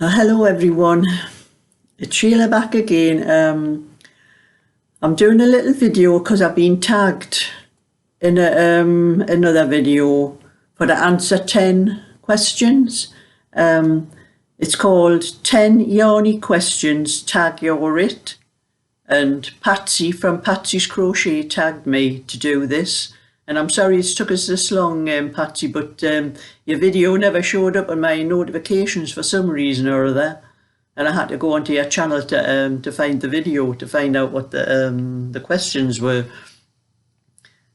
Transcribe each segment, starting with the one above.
Hello everyone, it's Sheila back again. I'm doing a little video because I've been tagged in another video for the answer 10 questions. It's called 10 Yarny questions, tag your it, and Patsy from Patsy's Crochet tagged me to do this. And I'm sorry it's took us this long, Patsy, but your video never showed up on my notifications for some reason or other, and I had to go onto your channel to find the video, to find out what the questions were.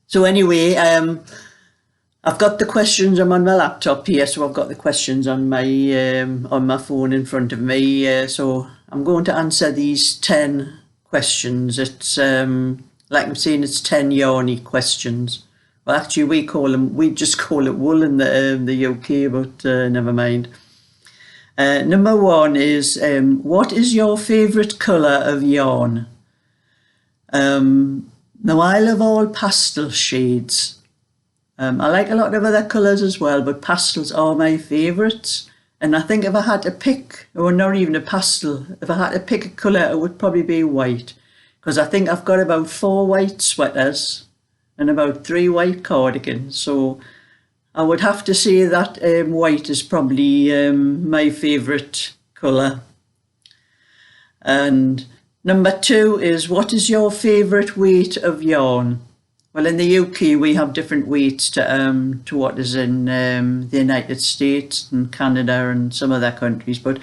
So anyway, I've got the questions. I'm on my laptop here, so I've got the questions on my phone in front of me. So I'm going to answer these 10 questions. It's like I'm saying, it's 10 Yarny questions. Well, actually, we just call it wool in the UK, but never mind. Number one is, what is your favourite colour of yarn? Now, I love all pastel shades. I like a lot of other colours as well, but pastels are my favourites. And I think if I had to pick, or not even a pastel, if I had to pick a colour, it would probably be white. Because I think I've got about 4 white sweaters and about 3 white cardigans, so I would have to say that white is probably my favourite colour. And number 2 is, what is your favourite weight of yarn? Well, in the UK we have different weights to what is in the United States and Canada and some other countries, but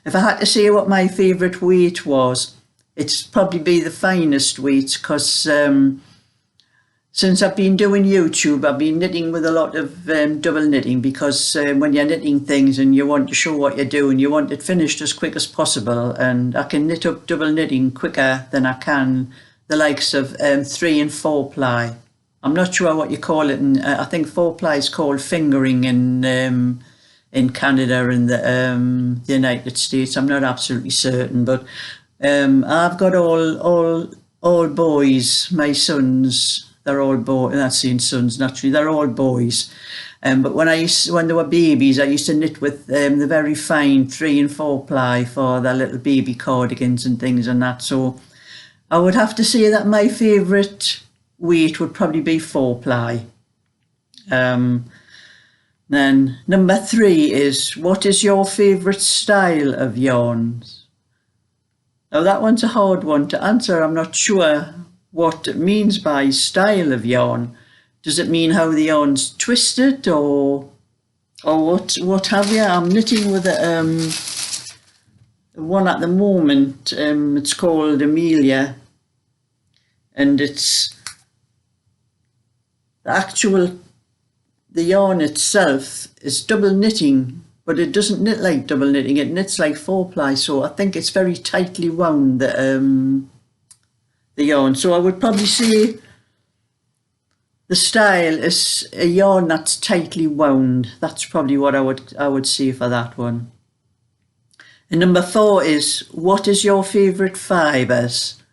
if I had to say what my favourite weight was, it's probably be the finest weights, because since I've been doing YouTube, I've been knitting with a lot of double knitting, because when you're knitting things and you want to show what you're doing, you want it finished as quick as possible, and I can knit up double knitting quicker than I can the likes of 3 and 4 ply. I'm not sure what you call it, and I think 4 ply is called fingering in Canada and the United States. I'm not absolutely certain, but I've got all boys, my sons. They're all boys. That's saying sons, naturally. They're all boys. But when they were babies, I used to knit with the very fine 3 and 4 ply for their little baby cardigans and things and that. So I would have to say that my favourite weight would probably be 4 ply. Then number 3 is, what is your favourite style of yarns? Now that one's a hard one to answer. I'm not sure what it means by style of yarn. Does it mean how the yarn's twisted, or what have you? I'm knitting with one at the moment. It's called Amelia, and it's the yarn itself is double knitting, but it doesn't knit like double knitting. It knits like 4 ply, so I think it's very tightly wound, the yarn. So I would probably say the style is a yarn that's tightly wound. That's probably what I would say for that one. And number 4 is, what is your favourite fibres?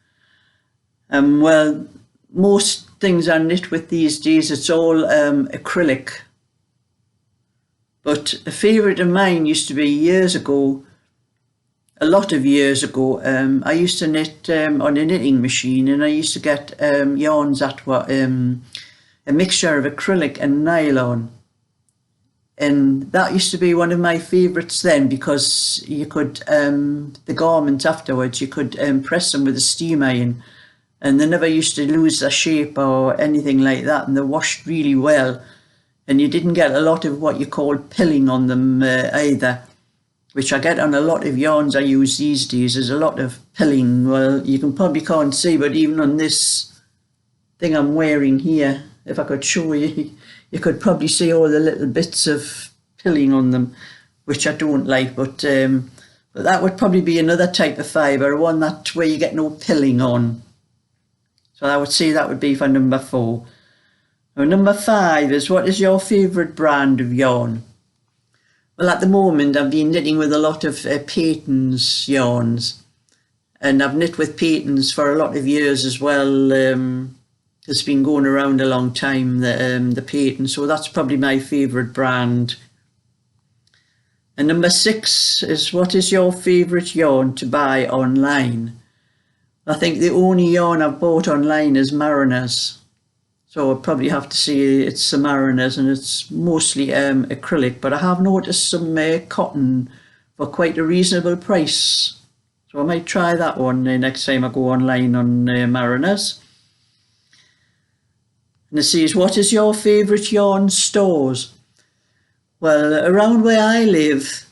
Well, most things I knit with these days, it's all acrylic. But a favourite of mine used to be years ago, a lot of years ago, I used to knit on a knitting machine, and I used to get yarns that were a mixture of acrylic and nylon. And that used to be one of my favourites then, because you could, the garments afterwards, you could press them with a steam iron, and they never used to lose their shape or anything like that, and they washed really well. And you didn't get a lot of what you call pilling on them either, which I get on a lot of yarns I use these days. There's a lot of pilling. Well, you probably can't see, but even on this thing I'm wearing here, if I could show you, you could probably see all the little bits of pilling on them, which I don't like, but that would probably be another type of fibre, one that where you get no pilling on. So I would say that would be for number 4. Now, number 5 is, what is your favourite brand of yarn? Well, at the moment I've been knitting with a lot of Peyton's yarns, and I've knit with Peyton's for a lot of years as well. It's been going around a long time, the Peyton, so that's probably my favourite brand. And number 6 is, what is your favourite yarn to buy online? I think the only yarn I've bought online is Mariners. So I'd probably have to say it's the Mariners, and it's mostly acrylic, but I have noticed some cotton for quite a reasonable price. So I might try that one next time I go online on Mariners. And it says, what is your favourite yarn stores? Well, around where I live,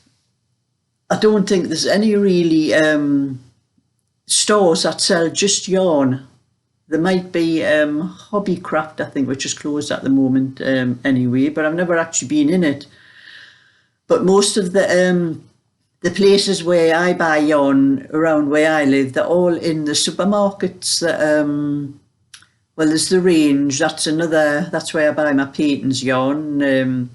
I don't think there's any really stores that sell just yarn. There might be Hobbycraft, I think, which is closed at the moment anyway, but I've never actually been in it. But most of the places where I buy yarn around where I live, they're all in the supermarkets. Well, there's the Range, that's where I buy my Peyton's yarn.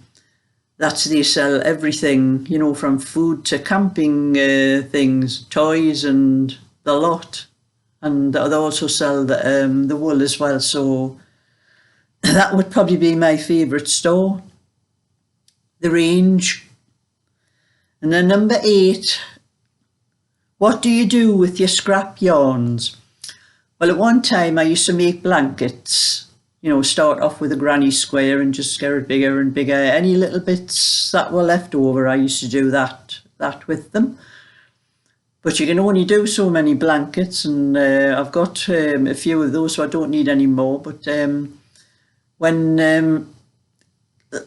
They sell everything, you know, from food to camping things, toys and the lot. And they also sell the wool as well, so that would probably be my favourite store, the Range. And then number 8, what do you do with your scrap yarns? Well, at one time I used to make blankets, you know, start off with a granny square and just get it bigger and bigger. Any little bits that were left over, I used to do that with them. But you can only do so many blankets, and I've got a few of those, so I don't need any more. But when,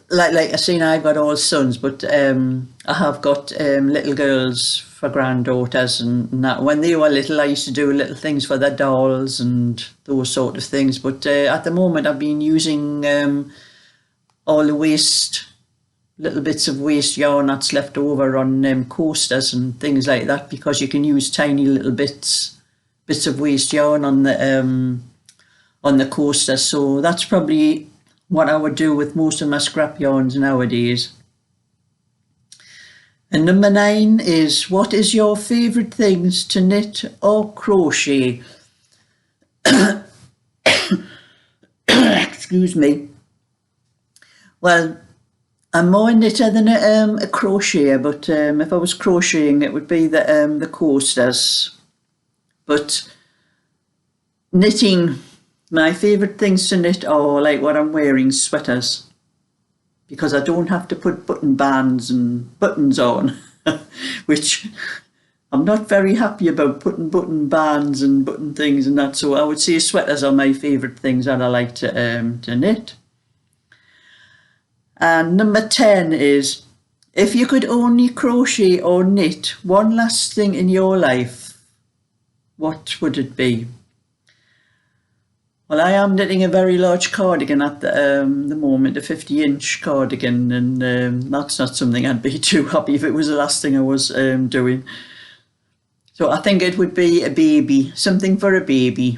like I say, I've got all sons, but I have got little girls for granddaughters and that. When they were little, I used to do little things for their dolls and those sort of things. But at the moment, I've been using all the little bits of waste yarn that's left over on coasters and things like that, because you can use tiny little bits of waste yarn on the coaster. So that's probably what I would do with most of my scrap yarns nowadays. And number 9 is, what is your favourite things to knit or crochet? Excuse me. Well, I'm more a knitter than a crocheter, but if I was crocheting, it would be the coasters. But knitting, my favourite things to knit are like what I'm wearing, sweaters, because I don't have to put button bands and buttons on, which I'm not very happy about, putting button bands and button things and that. So I would say sweaters are my favourite things that I like to knit. And number 10 is, if you could only crochet or knit one last thing in your life, what would it be? Well, I am knitting a very large cardigan at the moment, a 50-inch cardigan, and that's not something I'd be too happy if it was the last thing I was doing. So I think it would be a baby, something for a baby.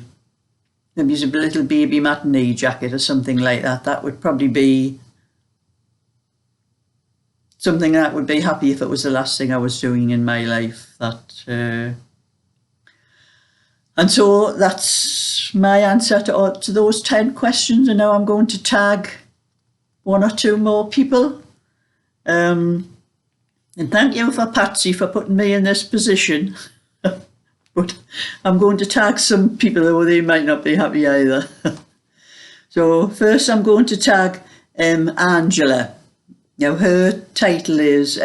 Maybe a little baby matinee jacket or something like that. That would probably be something that would be happy if it was the last thing I was doing in my life. And so that's my answer to those 10 questions. And now I'm going to tag 1 or 2 more people. And thank you for Patsy for putting me in this position. But I'm going to tag some people, though they might not be happy either. So first I'm going to tag Angela. Now her title is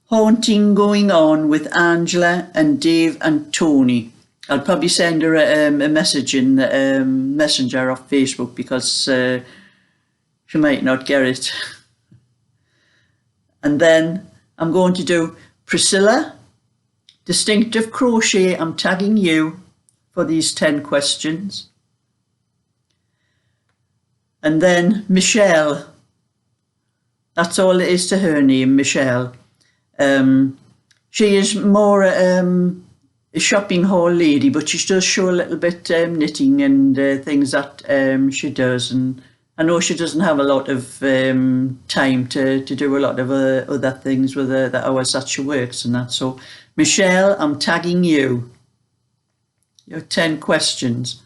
Haunting Going On with Angela and Dave and Tony. I'll probably send her a message in the messenger of Facebook, because she might not get it. And then I'm going to do Priscilla, Distinctive Crochet. I'm tagging you for these 10 questions. And then Michelle. That's all it is to her name, Michelle. She is more a shopping haul lady, but she does show a little bit knitting and things that she does. And I know she doesn't have a lot of time to do a lot of other things with the hours that she works and that. So, Michelle, I'm tagging you. Your 10 questions.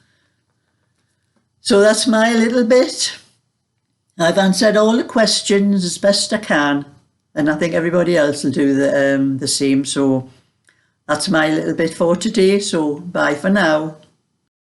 So that's my little bit. I've answered all the questions as best I can. and I think everybody else will do the same. So that's my little bit for today. So bye for now.